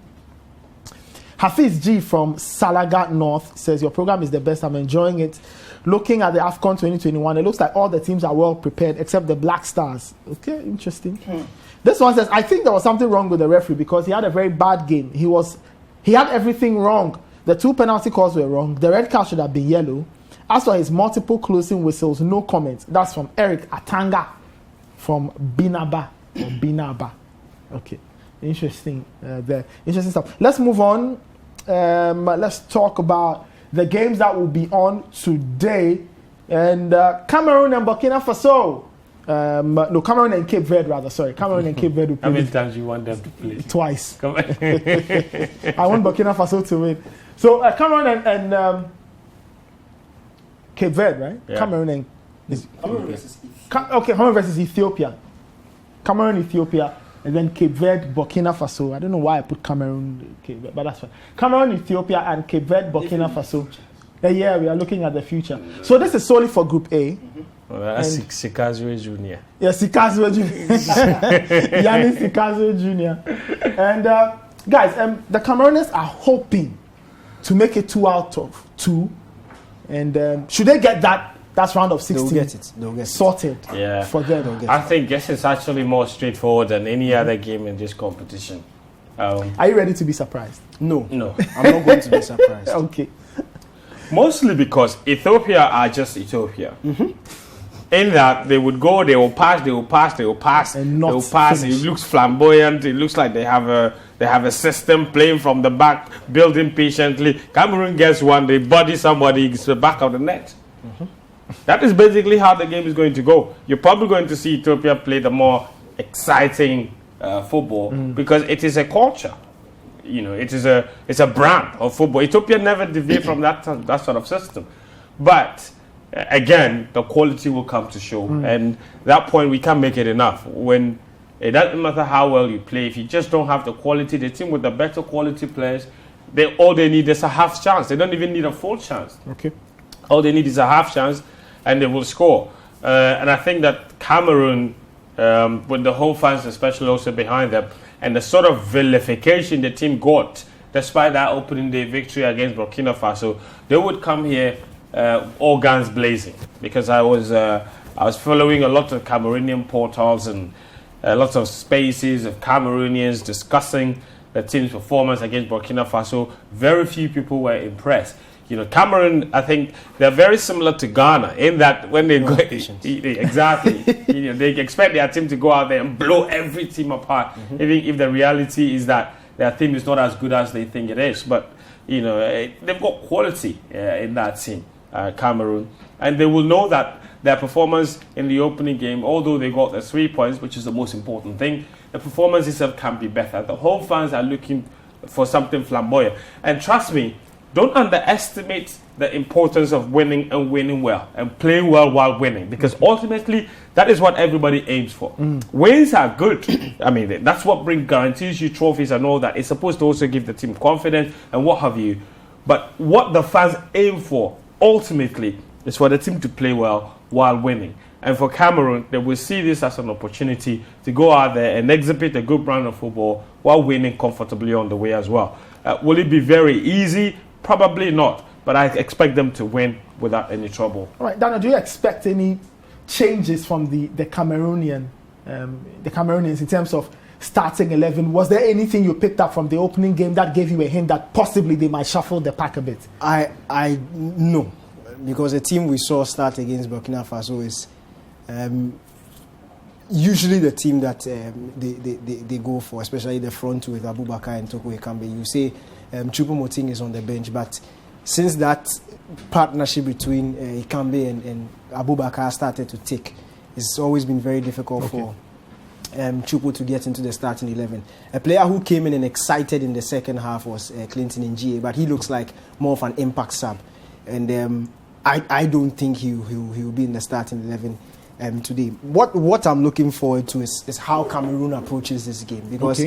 Hafiz G from Salaga North says, your program is the best. I'm enjoying it. Looking at the AFCON 2021, it looks like all the teams are well prepared except the Black Stars. Okay, interesting. This one says, I think there was something wrong with the referee because he had a very bad game. He had everything wrong. The 2 penalty calls were wrong. The red card should have been yellow. As for his multiple closing whistles, no comment. That's from Eric Atanga from Binaba. Okay, interesting. Interesting stuff. Let's move on. Let's talk about the games that will be on today. And Cameroon and Burkina Faso. No, Cameroon and Cape Verde, rather. Sorry, Cameroon and Cape Verde will play. How many times you want them to play? Twice. Come on. I want Burkina Faso to win. So Cameroon and Cape Verde, right? Yeah. Cameroon and Cameroun versus Ethiopia. Cameroon, Ethiopia, and then Cape Verde, Burkina Faso. I don't know why I put Cameroon, Cape Verde, but that's fine. Cameroon, Ethiopia, and Cape Verde, Burkina Faso. Yeah, we are looking at the future. So this is solely for Group A. Well, that's Sikazwe Jr. Yeah, Sikazwe Jr. Yannis Sikazwe Jr. And guys, the Cameroonians are hoping to make it 2 out of 2. And should they get that's round of 16. They'll get it. Sorted. Yeah. For them. I think this is actually more straightforward than any other game in this competition. Are you ready to be surprised? No. No. I'm not going to be surprised. Okay. Mostly because Ethiopia are just Ethiopia. In that they would go, they will pass, And not they will pass. finish. It looks flamboyant. It looks like they have a system playing from the back, building patiently. Cameroon gets one, they body somebody, it's the back of the net. That is basically how the game is going to go. You're probably going to see Ethiopia play the more exciting football because it is a culture. You know, it's a brand of football. Ethiopia never deviate from that sort of system. But again, the quality will come to show. And that point, we can't make it enough. When it doesn't matter how well you play, if you just don't have the quality, the team with the better quality players, all they need is a half chance. They don't even need a full chance. Okay. All they need is a half chance, and they will score. And I think that Cameroon, with the whole fans especially also behind them, and the sort of vilification the team got, despite that opening day victory against Burkina Faso, they would come here all guns blazing. Because I was following a lot of Cameroonian portals and lots of spaces of Cameroonians discussing the team's performance against Burkina Faso. Very few people were impressed. You know, Cameroon, I think they're very similar to Ghana in that when they go, exactly, you know, they expect their team to go out there and blow every team apart, even if the reality is that their team is not as good as they think it is. But you know, they've got quality in that team, Cameroon, and they will know that their performance in the opening game, although they got the 3 points, which is the most important thing, the performance itself can be better. The whole fans are looking for something flamboyant, and trust me. Don't underestimate the importance of winning and winning well and playing well while winning, because ultimately that is what everybody aims for. Wins are good. I mean, that's what guarantees you trophies and all that. It's supposed to also give the team confidence and what have you. But what the fans aim for ultimately is for the team to play well while winning. And for Cameroon, they will see this as an opportunity to go out there and exhibit a good brand of football while winning comfortably on the way as well. Will it be very easy? Probably not, but I expect them to win without any trouble. All right, Daniel, do you expect any changes from the Cameroonians in terms of starting 11? Was there anything you picked up from the opening game that gave you a hint that possibly they might shuffle the pack a bit? I no, because the team we saw start against Burkina Faso is usually the team that they go for, especially the front two with Abubakar and Toko Ekambi. You say Choupo-Moting is on the bench, but since that partnership between Ekambi and Abubakar started to tick, it's always been very difficult for Chupo to get into the starting 11. A player who came in and excited in the second half was Clinton Njie, but he looks like more of an impact sub. And I don't think he'll be in the starting 11 today. What I'm looking forward to is how Cameroon approaches this game, because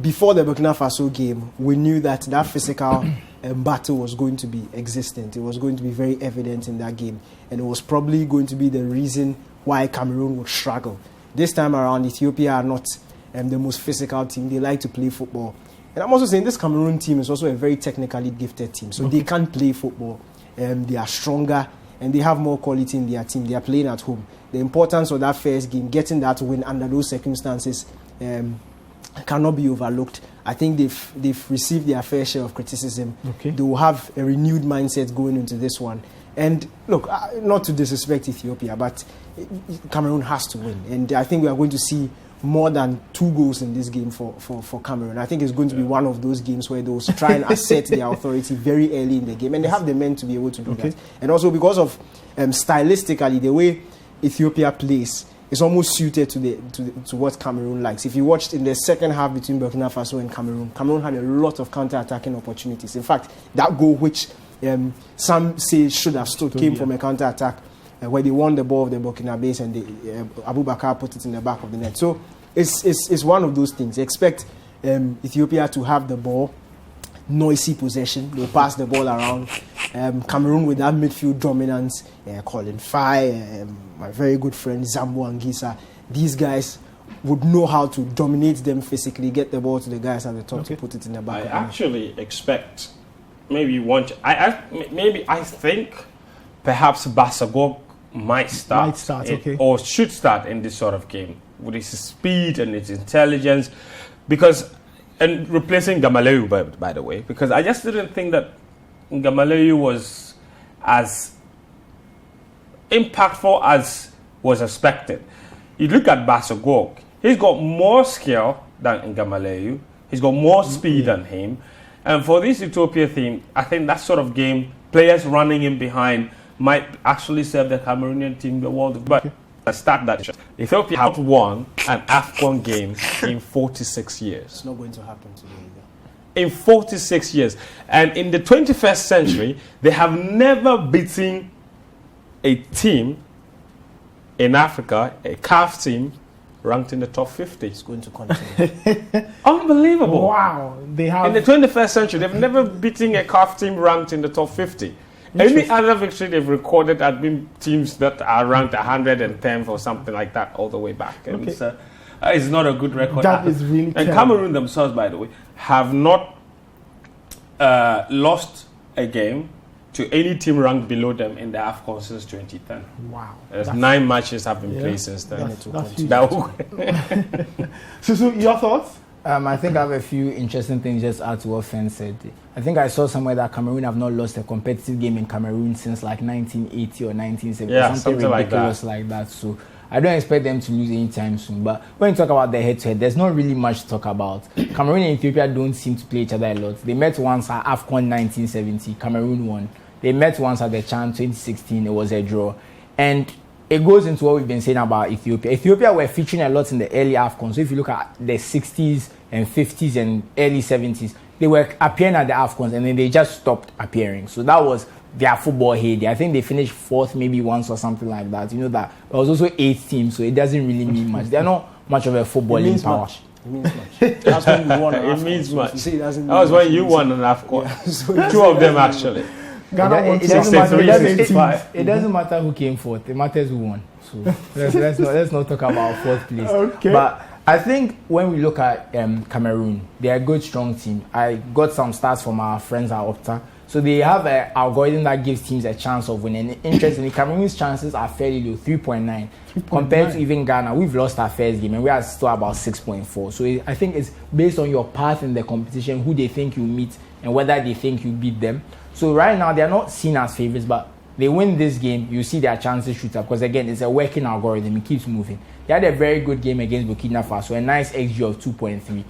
before the Burkina Faso game, we knew that physical battle was going to be existent. It was going to be very evident in that game, and it was probably going to be the reason why Cameroon would struggle. This time around, Ethiopia are not the most physical team. They like to play football. And I'm also saying this Cameroon team is also a very technically gifted team. So they can play football. They are stronger, and they have more quality in their team. They are playing at home. The importance of that first game, getting that win under those circumstances, cannot be overlooked. I think they've received their fair share of criticism. They will have a renewed mindset going into this one. And look, not to disrespect Ethiopia, but Cameroon has to win. And I think we are going to see more than 2 goals in this game for Cameroon. I think it's going to be one of those games where they'll try and assert their authority very early in the game. And they have the men to be able to do that. And also because of stylistically, the way Ethiopia plays is almost suited to what Cameroon likes. If you watched in the second half between Burkina Faso and Cameroon had a lot of counter-attacking opportunities. In fact, that goal which some say should have stood came from a counter-attack where they won the ball of the Burkinabes and Abubakar put it in the back of the net. So it's one of those things. Expect Ethiopia to have the ball, noisy possession. They'll pass the ball around. Cameroon with that midfield dominance. Colin Fai, my very good friend Zambo Anguissa. These guys would know how to dominate them physically, get the ball to the guys at the top to put it in the back. I actually expect maybe I think perhaps Basagog might start or should start in this sort of game with his speed and his intelligence, and replacing Gamaleyu, by the way, because I just didn't think that Gamaleyu was as impactful as was expected. You look at Basagog, he's got more skill than Gamaleyu, he's got more speed than him, and for this Ethiopia team, I think that sort of game, players running in behind, might actually serve the Cameroonian team the world. But I start that. Ethiopia have won an AFCON game in 46 years. It's not going to happen today either. In 46 years. And in the 21st century, they have never beaten a team in Africa, a CAF team, ranked in the top 50. It's going to continue. Unbelievable. Wow. They have in the 21st century, they've never beaten a CAF team ranked in the top 50. Any other victory they've recorded have been teams that are ranked 110th or something like that all the way back. And it's not a good record. That is really And Cameroon themselves, by the way, have not lost a game to any team ranked below them in the AFCON since 2010. Wow. 9 matches have been played since then. So your thoughts? I think I have a few interesting things just add to what Fen said. I think I saw somewhere that Cameroon have not lost a competitive game in Cameroon since like 1980 or 1970, something ridiculous like that. So I don't expect them to lose anytime soon. But when you talk about the head-to-head, there's not really much to talk about. Cameroon and Ethiopia don't seem to play each other a lot. They met once at AFCON 1970. Cameroon won. They met once at the CHAN 2016. It was a draw. And it goes into what we've been saying about Ethiopia. Ethiopia were featuring a lot in the early AFCON. So if you look at the 60s and 50s and early 70s, they were appearing at the AFCONs and then they just stopped appearing. So that was their football heyday. I think they finished 4th maybe once or something like that. You know that. It was also 8th team, so it doesn't really mean much. They're not much of a footballing power. It means much. That's when we won an AFCON. It means much. So that was when you won an AFCON. Yeah. So 2 of them actually. It doesn't matter who came 4th. It matters who won. So let's not talk about 4th place. Okay. But I think when we look at Cameroon, they're a good, strong team. I got some stats from our friends at Opta. So they have an algorithm that gives teams a chance of winning. Interestingly, Cameroon's chances are fairly low, 3.9. Compared to even Ghana, we've lost our first game and we are still about 6.4. So I think it's based on your path in the competition, who they think you meet and whether they think you beat them. So right now, they're not seen as favorites, but they win this game, you see their chances shoot up. Because again, it's a working algorithm. It keeps moving. They had a very good game against Burkina Faso, a nice XG of 2.3.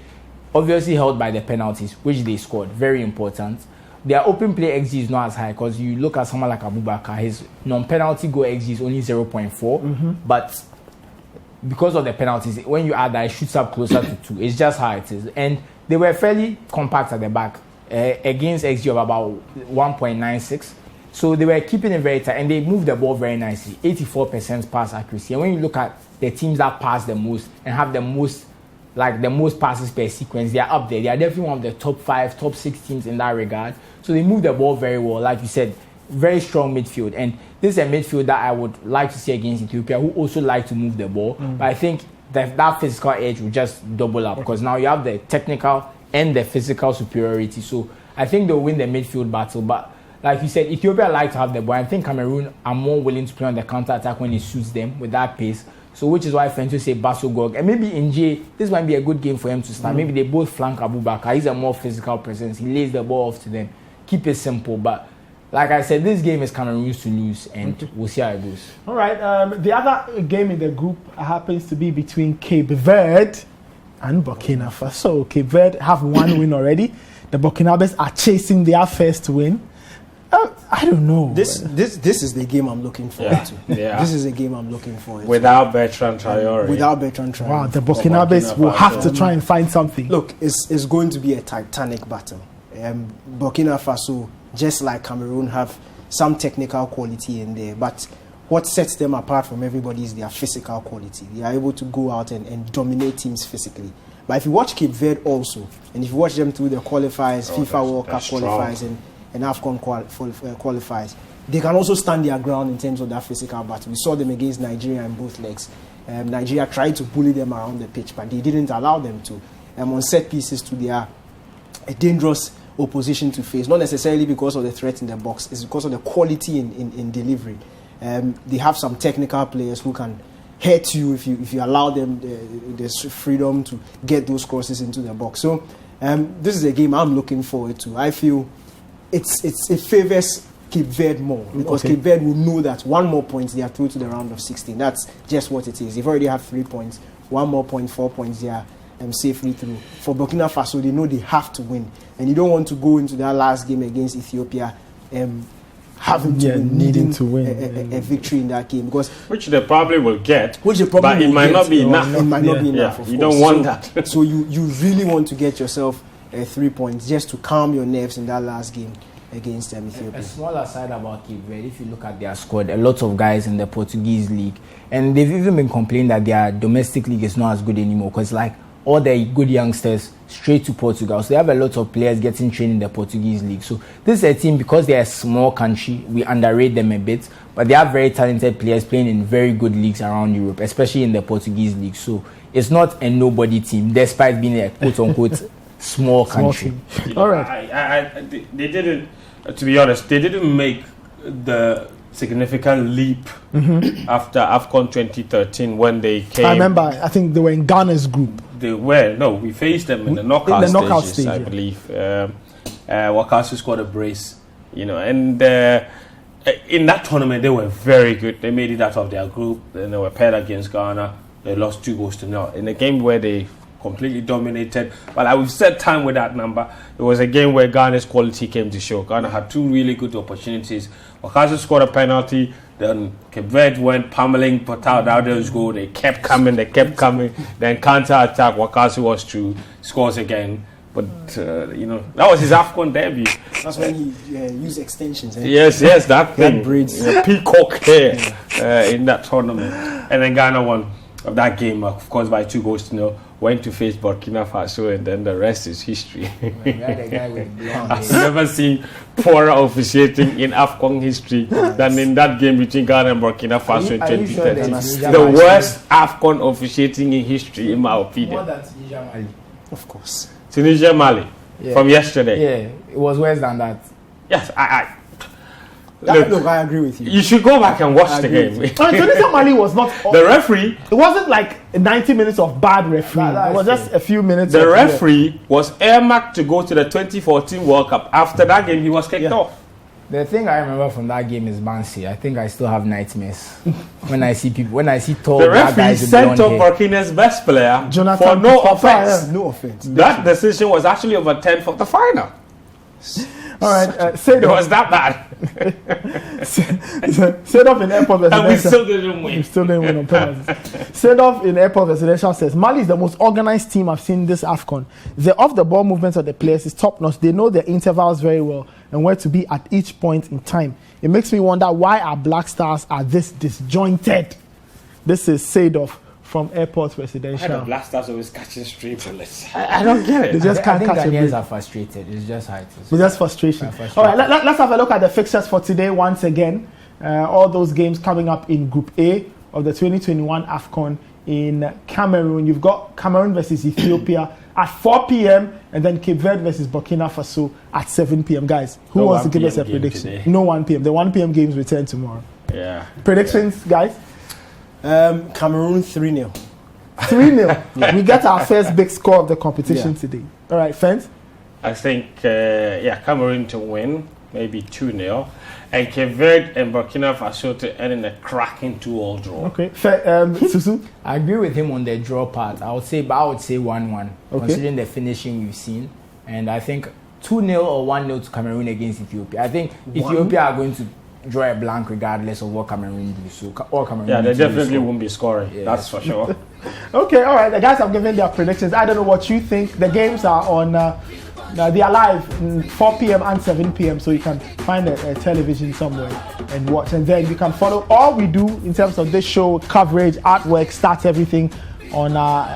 Obviously held by the penalties, which they scored. Very important. Their open play XG is not as high because you look at someone like Abubakar, his non-penalty goal XG is only 0.4. But because of the penalties, when you add that, it shoots up closer to 2. It's just how it is. And they were fairly compact at the back, against XG of about 1.96. So they were keeping it very tight, and they moved the ball very nicely, 84% pass accuracy. And when you look at the teams that pass the most and have the most passes per sequence, they are up there. They are definitely one of the top 5, top 6 teams in that regard. So they move the ball very well, like you said, very strong midfield. And this is a midfield that I would like to see against Ethiopia, who also like to move the ball. But I think that physical edge will just double up, because now you have the technical and the physical superiority. So I think they'll win the midfield battle. But like you said, Ethiopia like to have the ball. I think Cameroon are more willing to play on the counter-attack when it suits them with that pace. So which is why I to say Basso Gog. And maybe in J, this might be a good game for him to start. Maybe they both flank Abubakar. He's a more physical presence. He lays the ball off to them. Keep it simple. But like I said, this game is Cameroon's to lose, and we'll see how it goes. All right. The other game in the group happens to be between Cape Verde and Burkina Faso. Cape Verde have one win already. The Burkinabes are chasing their first win. I don't know. This is the game I'm looking forward to. Yeah. This is the game I'm looking forward to. Without Bertrand Traore. Wow, the Burkinabes will have to try and find something. Look, it's going to be a titanic battle. Burkina Faso, just like Cameroon, have some technical quality in there, but what sets them apart from everybody is their physical quality. They are able to go out and dominate teams physically. But if you watch Cape Verde also, and if you watch them through the qualifiers, FIFA World Cup qualifiers, and AFCON qualifiers, they can also stand their ground in terms of that physical battle. We saw them against Nigeria in both legs. Nigeria tried to bully them around the pitch, but they didn't allow them to. On set pieces, to their a dangerous opposition to face, not necessarily because of the threat in the box, it's because of the quality in delivery. They have some technical players who can hurt you if you allow them the freedom to get those crosses into the box. So this is a game I'm looking forward to. I feel it favors Cape Verde more, because Cape Verde will know that one more point they are through to the round of 16. That's just what it is. They've already have 3 points, 1 more point, 4 points. They are safely through. For Burkina Faso, they know they have to win, and you don't want to go into that last game against Ethiopia needing to win a victory in that game, because which they probably will get, but it might not be enough. It might not be enough. You don't want that. So you really want to get yourself 3 points just to calm your nerves in that last game against Ethiopia. A small aside about Cape Verde, if you look at their squad, a lot of guys in the Portuguese league, and they've even been complaining that their domestic league is not as good anymore, because like all the good youngsters straight to Portugal. So they have a lot of players getting trained in the Portuguese league. So this is a team, because they're a small country, we underrate them a bit, but they have very talented players playing in very good leagues around Europe, especially in the Portuguese league. So it's not a nobody team, despite being a quote-unquote small country. All right. They didn't, to be honest, they didn't make the significant leap after AFCON 2013 when they came. I remember, I think they were in Ghana's group. We faced them in the knockout stages, I believe. Wakasu scored a brace, and in that tournament they were very good. They made it out of their group, and they were paired against Ghana. They lost 2-0 in a game where they completely dominated. But I would set time with that number. It was a game where Ghana's quality came to show. Ghana had 2 really good opportunities. Wakasu scored a penalty. Then Cape Verde went pummeling, put out Dowdell's goal. They kept coming. Then counter-attack, Wakasu was to scores again. But, that was his AFCON debut. That's when he used extensions. Yes, that thing. Braids. Peacock hair in that tournament. And then Ghana won that game, of course, by 2-0. Went to face Burkina Faso, and then the rest is history. I've never seen poorer officiating in AFCON history than in that game between Ghana and Burkina Faso in 2013. The worst AFCON officiating in history, in my opinion. More than Tunisia, Mali. Of course. Tunisia, Mali. From yesterday. Yeah, it was worse than that. Yes, Look, I agree with you. You should go back and watch the game. Tunisia Mali was not. The referee. It wasn't like 90 minutes of bad refereeing. It was just a few minutes. The referee was earmarked to go to the 2014 World Cup. After that game, he was kicked off. The thing I remember from that game is Bansi. I think I still have nightmares when I see tall the black referee guys with sent blonde off Burkina's best player Jonathan for no offense. No offense. That decision was actually overturned for the final. All right, Seedorf. It was that bad. Seedorf in Airport And we Residential. still didn't win. We still didn't win on penalties. Seedorf in Airport Residential says, Mali is the most organized team I've seen this AFCON. The off-the-ball movements of the players is top-notch. They know their intervals very well and where to be at each point in time. It makes me wonder why our Black Stars are this disjointed. This is Seedorf from Airport Residential. Why the Black Stars always catching stray bullets? I don't get it. They just can't catch a break. Ghanaians are frustrated. It's just how it is. It's just frustration. All right, let's have a look at the fixtures for today once again. All those games coming up in Group A of the 2021 AFCON in Cameroon. You've got Cameroon versus Ethiopia at 4 p.m. and then Cape Verde versus Burkina Faso at 7 p.m. Guys, who wants to give us a prediction? Today. No 1 p.m. The 1 p.m. games return tomorrow. Yeah. Predictions, guys? Cameroon 3-0. 3-0. We get our first big score of the competition today. All right, Fence? I think, Cameroon to win, maybe 2-0. And Cape Verde and Burkina Faso to end in a cracking 2-all draw. Okay. Susu? I agree with him on the draw part. I would say 1-1, considering the finishing we've seen. And I think 2-0 or 1-0 to Cameroon against Ethiopia. I think Ethiopia are going to draw a blank regardless of what Cameroon do. So, or Cameroon. Yeah, they definitely won't be scoring. Yeah. That's for sure. Okay, all right. The guys have given their predictions. I don't know what you think. The games are on. They are live 4 p.m. and 7 p.m. So you can find a television somewhere and watch. And then you can follow all we do in terms of this show, coverage, artwork, stats, everything on our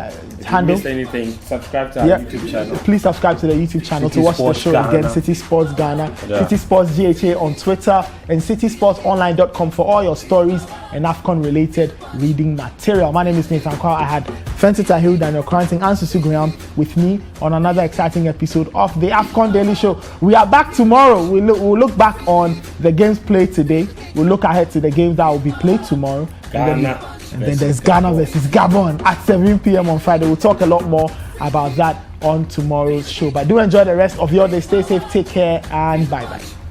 handle. If you missed anything, subscribe to our YouTube channel. Please subscribe to the YouTube channel City to watch Sports the show Ghana. again. City Sports Ghana, Yeah. City Sports GHA on Twitter, and citysportsonline.com for all your stories and AFCON related reading material. My name is Nathan Kwao. I had Fenty Tahiru, Daniel Cranting, and Susu Graham with me on another exciting episode of the AFCON Daily Show. We are back tomorrow. We'll look back on the games played today. We'll look ahead to the games that will be played tomorrow. And then there's Ghana versus Gabon at 7 p.m. on Friday. We'll talk a lot more about that on tomorrow's show. But do enjoy the rest of your day. Stay safe, take care, and bye-bye.